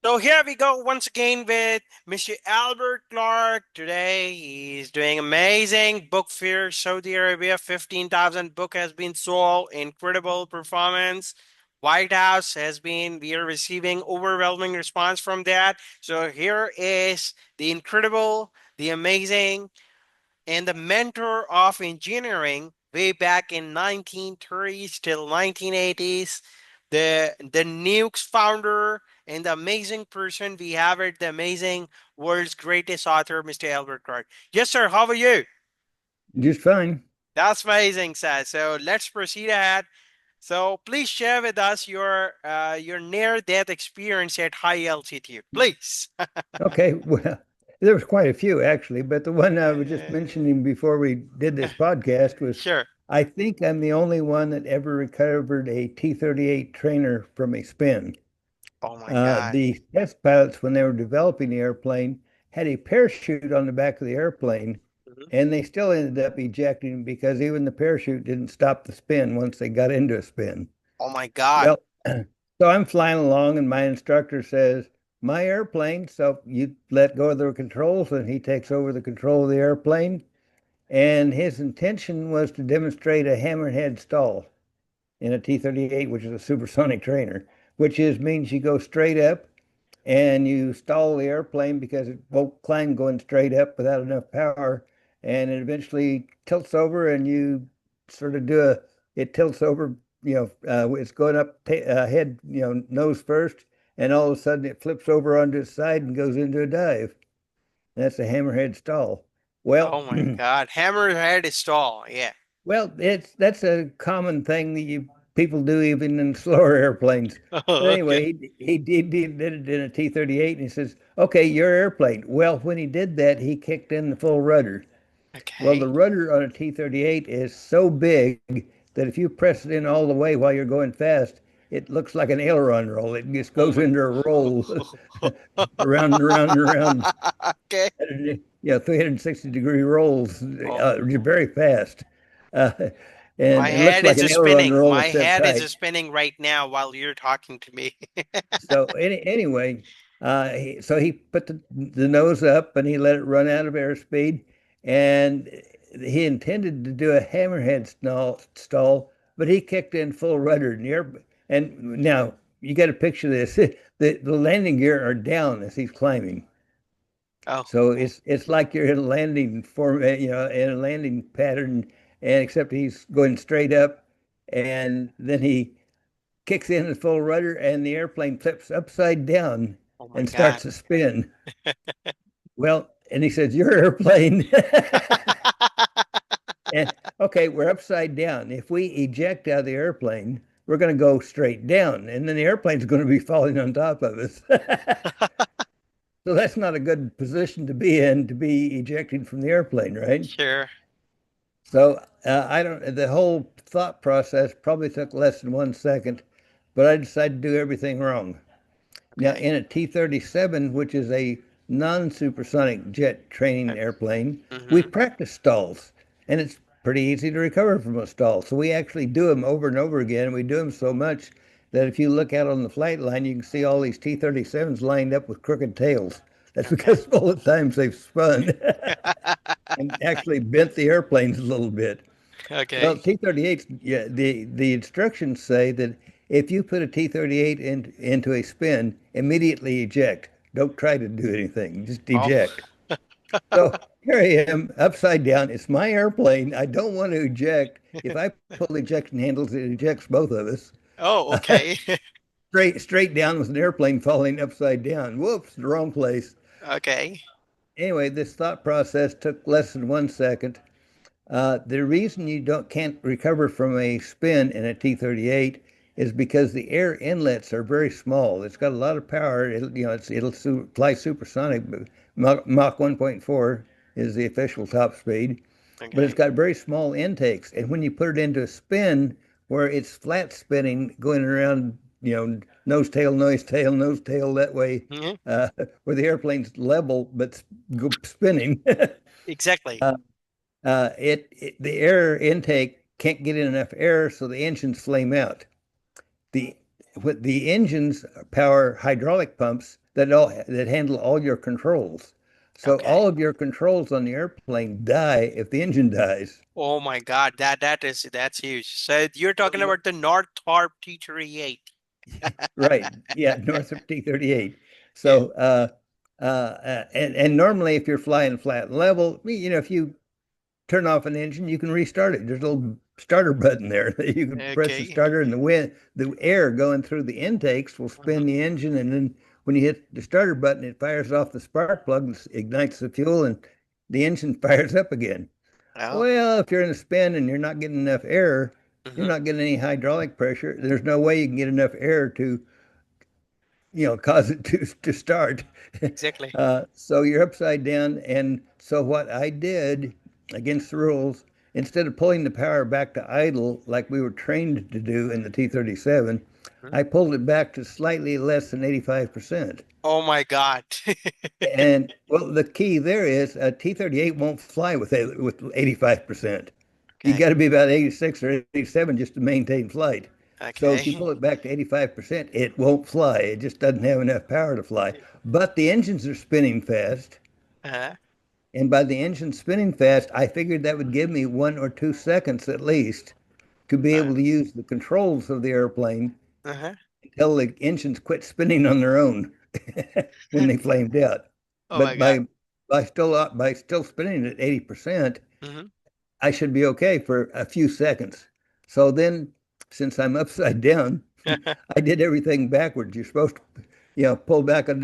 So here we go once again with Mr. Albert Clark. Today he's doing amazing book fair, Saudi Arabia. 15,000 book has been sold. Incredible performance. White House we are receiving overwhelming response from that. So here is the incredible, the amazing, and the mentor of engineering way back in 1930s till 1980s, the nukes founder and the amazing person we have it, the amazing world's greatest author, Mr. Albert Clark. Yes, sir. How are you? Just fine. That's amazing, sir. So let's proceed ahead. So please share with us your near death experience at high altitude, please. Okay, well, there was quite a few actually, but the one I was just mentioning before we did this podcast was Sure. I think I'm the only one that ever recovered a T-38 trainer from a spin. Oh my God. The test pilots, when they were developing the airplane, had a parachute on the back of the airplane, Mhm. and they still ended up ejecting because even the parachute didn't stop the spin once they got into a spin. Oh my God. Well, so I'm flying along, and my instructor says, "My airplane." So you let go of the controls, and he takes over the control of the airplane. And his intention was to demonstrate a hammerhead stall in a T-38, which is a supersonic trainer, which is means you go straight up and you stall the airplane because it won't climb going straight up without enough power, and it eventually tilts over, and you sort of it tilts over, it's going up head, nose first, and all of a sudden it flips over onto its side and goes into a dive. That's a hammerhead stall. Well, Oh my God. Hammerhead stall. Yeah. well, that's a common thing that you people do even in slower airplanes. But Oh, okay. anyway, he did it in a T-38, and he says, "Okay, your airplane." Well, when he did that, he kicked in the full rudder. Well, the Okay. rudder on a T-38 is so big that if you press it in all the way while you're going fast, it looks like an aileron roll. It just Oh goes my. into a roll around and around and around. Okay. 360-degree rolls, Oh, very fast. Uh, my and it looks head like is an aileron spinning. roll My except head is tight. spinning right now while you're talking to me. So anyway, so he put the nose up and he let it run out of airspeed, and he intended to do a hammerhead stall, but he kicked in full rudder in the air. And now you got to picture this: the landing gear are down as he's climbing. Oh, So it's like you're in a landing form, in a landing pattern, and except he's going straight up, and then he kicks in the full rudder, and the airplane flips upside down oh my and God. starts to spin. Well, and he says, "Your airplane." And okay, we're upside down. If we eject out of the airplane, we're going to go straight down, and then the airplane's going to be falling on top of us. So that's not a good position to be in to be ejecting from the airplane, right? Sure. So I don't, the whole thought process probably took less than 1 second, but I decided to do everything wrong. Now, Okay. in a T-37, which is a non-supersonic jet training Okay. airplane, we Mm-hmm. practice stalls, and it's pretty easy to recover from a stall. So we actually do them over and over again. We do them so much that if you look out on the flight line, you can see all these T-37s lined up with crooked tails. That's Okay. because of all the times they've spun and actually bent the airplanes a little bit. Well, Okay. T-38s, yeah, the instructions say that if you put a T-38 into a spin, immediately eject. Don't try to do anything, just Oh. eject. So here I am, upside down. It's my airplane. I don't want to eject. If I pull the ejection handles, it ejects both of us. Oh, okay. Straight down with an airplane falling upside down. Whoops, the wrong place. Okay. Anyway, this thought process took less than 1 second. The reason you don't can't recover from a spin in a T-38 is because the air inlets are very small. It's got a lot of power. It'll fly supersonic, but Mach 1.4 is the official top speed. But it's Okay. got very small intakes, and when you put it into a spin where it's flat spinning, going around, nose tail, nose tail, nose tail that way, Hmm. uh, where the airplane's level but spinning. Exactly. uh, the air intake can't get in enough air, so the engines flame out. The the engines power hydraulic pumps that handle all your controls. So Okay. all of your controls on the airplane die if the engine dies. Oh my God, that's huge. So you're So talking about the Northrop T-38. right, yeah, Northrop T-38. Yeah. So and normally if you're flying flat level, if you turn off an engine, you can restart it. There's a little starter button there that you can press the Okay. starter, and the air going through the intakes will spin Mhm. the engine, and then when you hit the starter button, it fires off the spark plug and ignites the fuel, and the engine fires up again. Oh. Well, if you're in a spin and you're not getting enough air, you're Hmm. not getting any hydraulic pressure. There's no way you can get enough air to cause it to start. Exactly. So you're upside down. And so what I did against the rules, instead of pulling the power back to idle like we were trained to do in the T-37, Mhm. I pulled it back to slightly less than 85%. Oh my God. And well, the key there is a T-38 won't fly with 85%. You Okay. got to be about 86 or 87 just to maintain flight. So if you Okay. pull it back to 85%, it won't fly. It just doesn't have enough power to fly. But the engines are spinning fast. Uh-huh. And by the engine spinning fast, I figured that would give me 1 or 2 seconds at least to be Uh, able to use the controls of the airplane uh-huh. until the engines quit spinning on their own when they flamed out. Oh my But God. by still spinning at 80%, Hmm. I should be okay for a few seconds. So then, since I'm upside down, I did everything backwards. You're supposed to, pull back on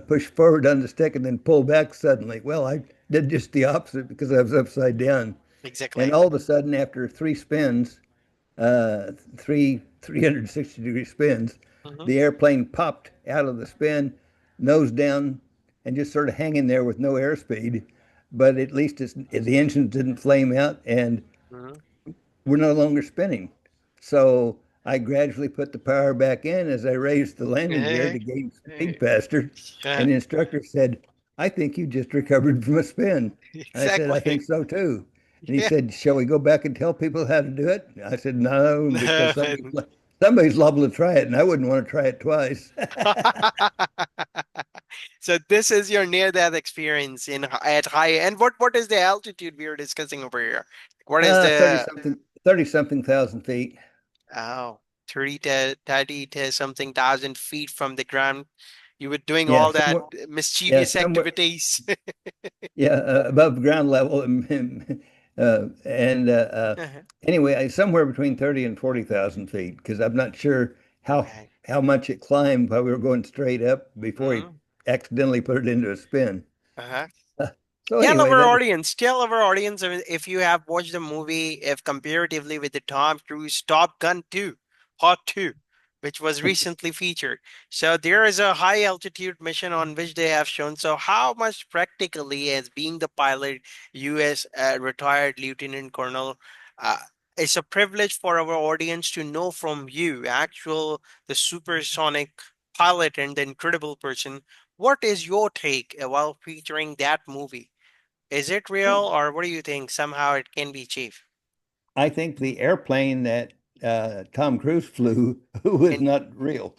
push forward on the stick and then pull back suddenly. Well, I did just the opposite because I was upside down. And Exactly. all of a sudden, after 3 spins, 360-degree spins, Hmm. the airplane popped out of the spin, nose down, and just sort of hanging there with no airspeed. But at least the engines didn't flame out, and Hmm. we're no longer spinning. So I gradually put the power back in as I raised the landing gear to gain speed faster. Yeah, And the instructor said, I think you just recovered from a spin. I said, I exactly. think so too. And he Yeah. said, shall we go back and tell people how to do it? I said, no, No. because somebody's liable to try it, and I wouldn't want to try it twice. So this is your near-death experience in at high. And what is the altitude we are discussing over here? What is 30 the something, 30 something thousand feet. oh 30 to something thousand feet from the ground? You were doing Yeah, all that somewhere, yeah, mischievous somewhere, activities. yeah, above ground level. And anyway, somewhere between 30 and 40,000 feet, because I'm not sure Okay. how much it climbed while we were going straight up before he Mhm. accidentally put it into a spin. Uh-huh. So anyway, that was Tell our audience if you have watched the movie, if comparatively with the Tom Cruise Top Gun 2, Part 2, which was recently featured. So there is a high altitude mission on which they have shown. So how much practically as being the pilot, US retired Lieutenant Colonel, uh, it's a privilege for our audience to know from you, actual the supersonic pilot and the incredible person. What is your take while featuring that movie? Is it real, or what do you think? Somehow it can be cheap. I think the airplane that Tom Cruise flew was And not real.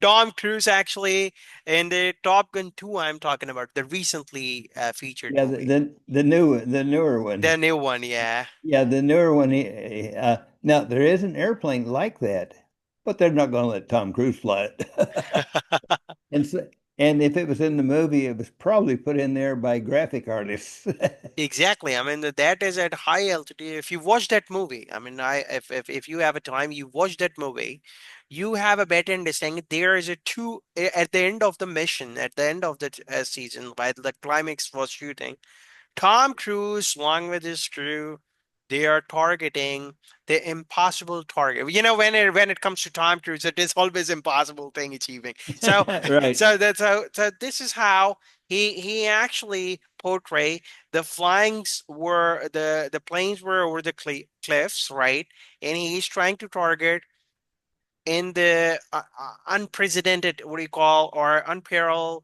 Tom Cruise actually in the Top Gun 2, I'm talking about the recently featured Yeah, movie. the newer one. The new one, yeah. Yeah, the newer one. Now there is an airplane like that, but they're not going to let Tom Cruise fly it. And so, and if it was in the movie, it was probably put in there by graphic artists. Exactly. I mean, that is at high altitude. If you watch that movie, I mean, if you have a time, you watch that movie, you have a better understanding. There is a two at the end of the mission, at the end of the season, while the climax was shooting. Tom Cruise, along with his crew, they are targeting the impossible target. You know, when it comes to Tom Cruise, it is always impossible thing achieving. So, Right. so this is how he actually portray the flyings were the planes were over the cliffs, right? And he's trying to target in the unprecedented, what do you call, or unparalleled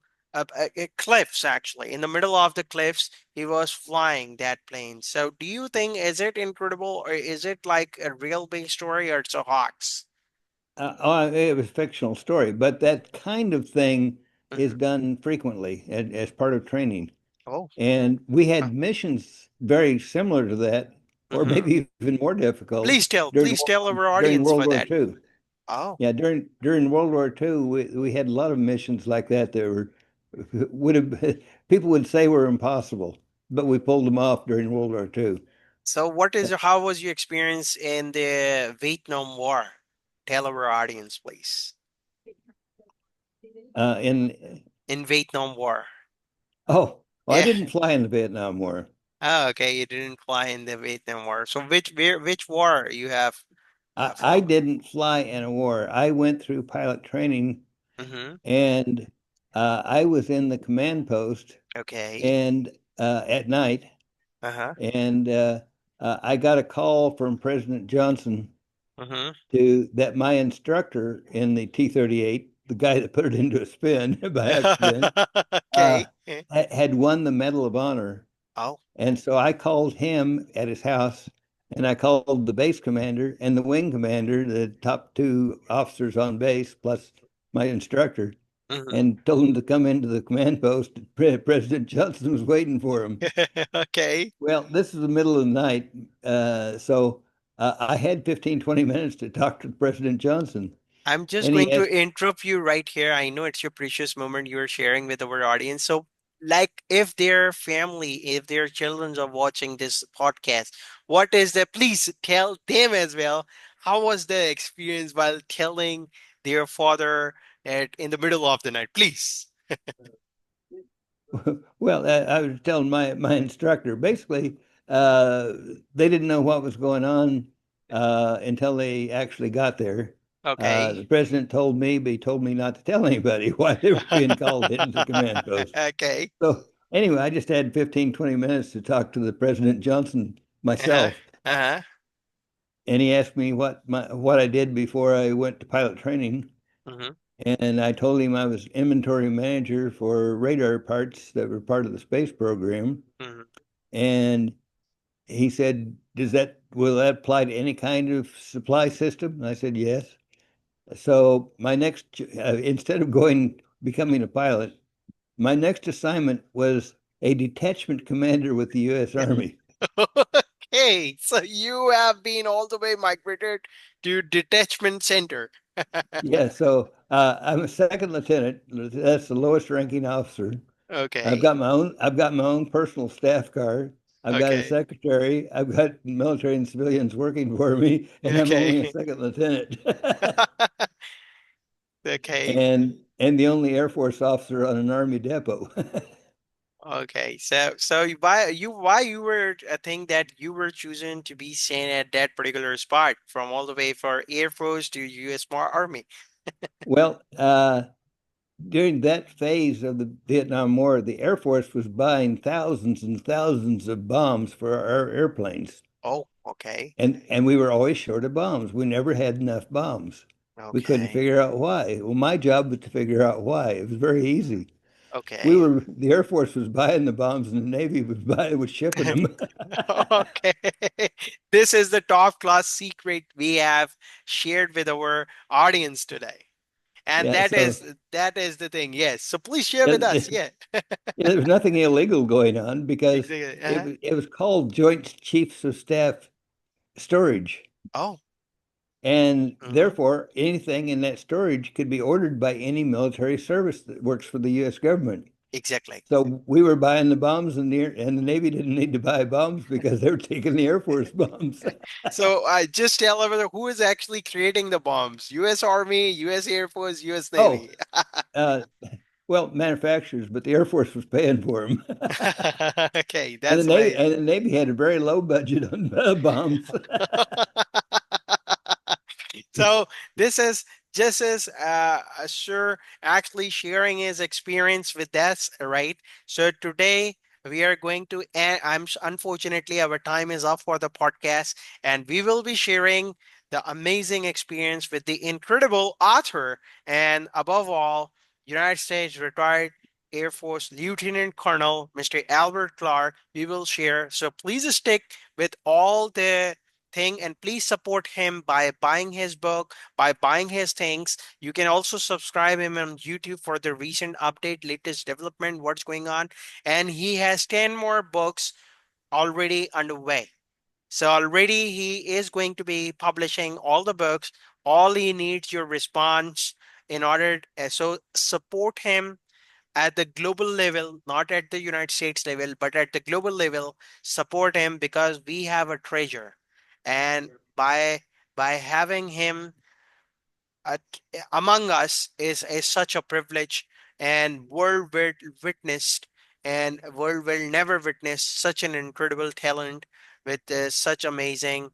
cliffs, actually. In the middle of the cliffs, he was flying that plane. So do you think, is it incredible or is it like a real big story or it's a hoax? it was a fictional story, but that kind of thing is Hmm. done frequently as part of training. Oh. And we had missions very similar to that, or Mm-hmm. maybe even more difficult Please tell our during audience World for War that. II. Oh, Yeah, during World War II, we had a lot of missions like that that were would have people would say were impossible, but we pulled them off during World War II. so how was your experience in the Vietnam War? Tell our audience, please. In In Vietnam War. Oh, well, I Yeah. didn't fly in the Vietnam War. Oh, okay. You didn't fly in the Vietnam War. So which war you have I flown? didn't fly in a war. I went through pilot training, Mm-hmm. and I was in the command post Okay. and at night, Uh-huh. and I got a call from President Johnson Mm-hmm. to that my instructor in the T-38, the guy that put it into a spin by accident, uh, Okay. had won the Medal of Honor. Oh. And so I called him at his house, and I called the base commander and the wing commander, the top two officers on base, plus my instructor, Mm-hmm. and told them to come into the command post. President Johnson was waiting for him. Okay. Well, this is the middle of the night, so I had 15, 20 minutes to talk to President Johnson. I'm just And he going to asked, interrupt you right here. I know it's your precious moment you're sharing with our audience. So, like, if their family, if their children are watching this podcast, what is the, please tell them as well, how was the experience while telling their father in the middle of the night? Please. well, I was telling my instructor, basically, uh, they didn't know what was going on until they actually got there. Okay. The president told me, but he told me not to tell anybody why they were being called into the command post. Okay. So anyway, I just had 15, 20 minutes to talk to the President Johnson Uh-huh. myself, Uh-huh. and he asked me what I did before I went to pilot training. Mm-hmm. And I told him I was inventory manager for radar parts that were part of the space program. Mm-hmm. And he said, will that apply to any kind of supply system? And I said, yes. So instead of becoming a pilot, my next assignment was a detachment commander with the US Army. Okay, so you have been all the way migrated to detachment center. Yeah, so I'm a second lieutenant. That's the lowest ranking officer. Okay, I've got my own personal staff car. I've got a okay, secretary. I've got military and civilians working for me, and I'm only a okay, second lieutenant. okay, And the only Air Force officer on an Army depot. okay. So why you were I think that you were chosen to be sent at that particular spot from all the way for Air Force to U.S. Army. Well, during that phase of the Vietnam War, the Air Force was buying thousands and thousands of bombs for our airplanes. Oh, okay, And we were always short of bombs. We never had enough bombs. We couldn't okay, figure out why. Well, my job was to figure out why. It was very easy. okay. The Air Force was buying the bombs and the Navy was shipping them. Okay. This is the top class secret we have shared with our audience today. And Yeah, so that is the thing. Yes. So please share yeah, with us. Yeah. there was nothing illegal going on because Exactly. it was called Joint Chiefs of Staff storage. Oh. And Hmm. therefore, anything in that storage could be ordered by any military service that works for the US government. Exactly. So we were buying the bombs, and the Navy didn't need to buy bombs because they were taking the Air Force bombs. So I just tell everyone who is actually creating the bombs. US Army, US Air Force, US Oh, Navy. uh, well, manufacturers, but the Air Force was paying for them. Okay, that's amazing. And the Navy had a very low budget on bombs. So this is just as sure actually sharing his experience with us, right? So today we are going to end. Unfortunately our time is up for the podcast, and we will be sharing the amazing experience with the incredible author and above all United States retired Air Force Lieutenant Colonel Mr. Albert Clark. We will share. So please stick with all the thing, and please support him by buying his book, by buying his things. You can also subscribe him on YouTube for the recent update, latest development, what's going on. And he has 10 more books already underway. So already he is going to be publishing all the books. All he needs your response in order. So support him at the global level, not at the United States level, but at the global level. Support him because we have a treasure, and by having him at, among us is such a privilege, and world will witnessed, and world will never witness such an incredible talent with such amazing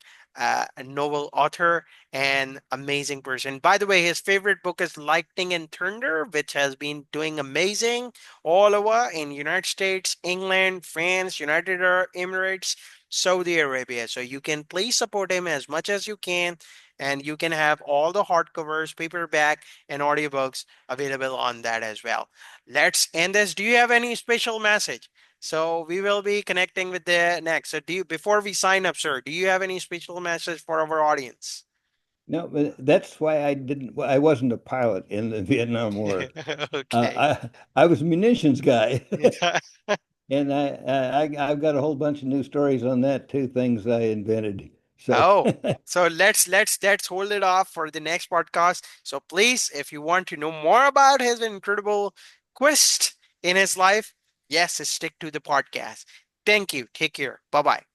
novel author and amazing person. By the way, his favorite book is Lightning and Thunder, which has been doing amazing all over in United States, England, France, United Arab Emirates, Saudi Arabia. So you can please support him as much as you can, and you can have all the hardcovers, paperback, and audiobooks available on that as well. Let's end this. Do you have any special message? So we will be connecting with the next. So do you, before we sign up, sir, do you have any special message for our audience? No, but that's why I wasn't a pilot in the Vietnam War. Okay. I was a munitions guy. Yeah. And I've got a whole bunch of new stories on that too, things I invented. So Oh, so let's hold it off for the next podcast. So please, if you want to know more about his incredible quest in his life, yes, stick to the podcast. Thank you. Take care. Bye bye.